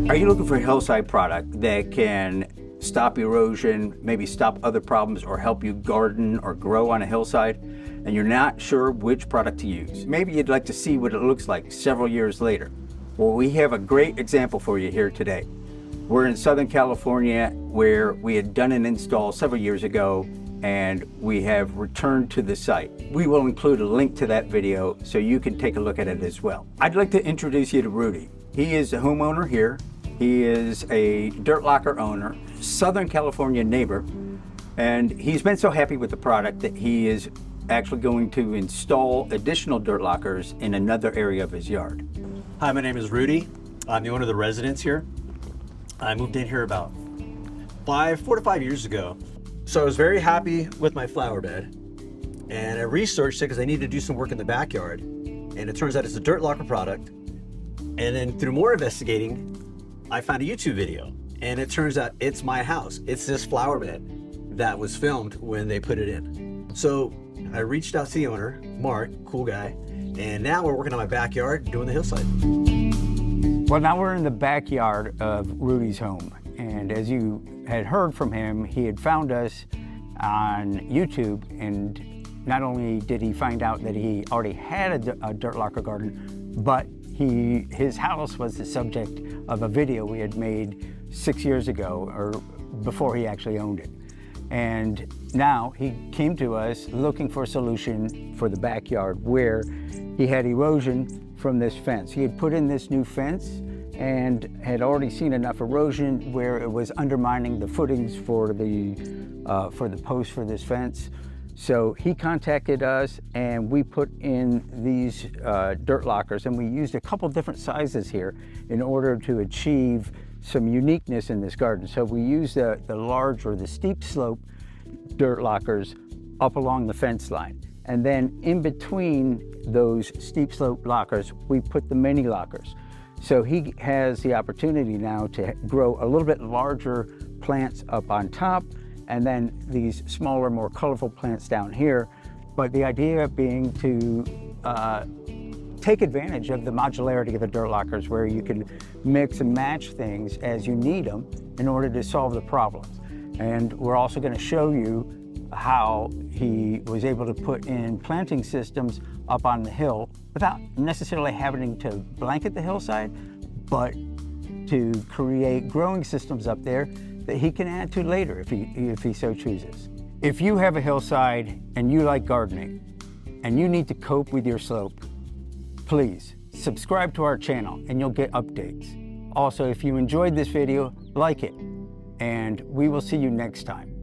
Are you looking for a hillside product that can stop erosion, maybe stop other problems, or help you garden or grow on a hillside, and you're not sure which product to use? Maybe you'd like to see what it looks like several years later. Well, we have a great example for you here today. We're in Southern California, where we had done an install several years ago, and we have returned to the site. We will include a link to that video so you can take a look at it as well. I'd like to introduce you to Rudy. He is a homeowner here. He is a dirt locker owner, Southern California neighbor, and he's been so happy with the product that he is actually going to install additional dirt lockers in another area of his yard. Hi, my name is Rudy. I'm the owner of the residence here. I moved in here about 4 to 5 years ago. So I was very happy with my flower bed, and I researched it because I needed to do some work in the backyard, and it turns out it's a dirt locker product. And then through more investigating, I found a YouTube video, and it turns out it's my house. It's this flower bed that was filmed when they put it in. So I reached out to the owner, Mark, cool guy, and now we're working on my backyard doing the hillside. Well, now we're in the backyard of Rudy's home, and as you had heard from him, he had found us on YouTube, and not only did he find out that he already had a dirt locker garden, but his house was the subject of a video we had made 6 years ago, or before he actually owned it. And now he came to us looking for a solution for the backyard where he had erosion from this fence. He had put in this new fence and had already seen enough erosion where it was undermining the footings for the post for this fence. So he contacted us, and we put in these dirt lockers, and we used a couple different sizes here in order to achieve some uniqueness in this garden. So we used the large or the steep slope dirt lockers up along the fence line. And then in between those steep slope lockers, we put the mini lockers. So he has the opportunity now to grow a little bit larger plants up on top, and then these smaller, more colorful plants down here. But the idea being to take advantage of the modularity of the dirt lockers, where you can mix and match things as you need them in order to solve the problems. And we're also going to show you how he was able to put in planting systems up on the hill without necessarily having to blanket the hillside, but to create growing systems up there that he can add to later if he so chooses. If you have a hillside and you like gardening and you need to cope with your slope, please subscribe to our channel and you'll get updates. Also, if you enjoyed this video, like it, and we will see you next time.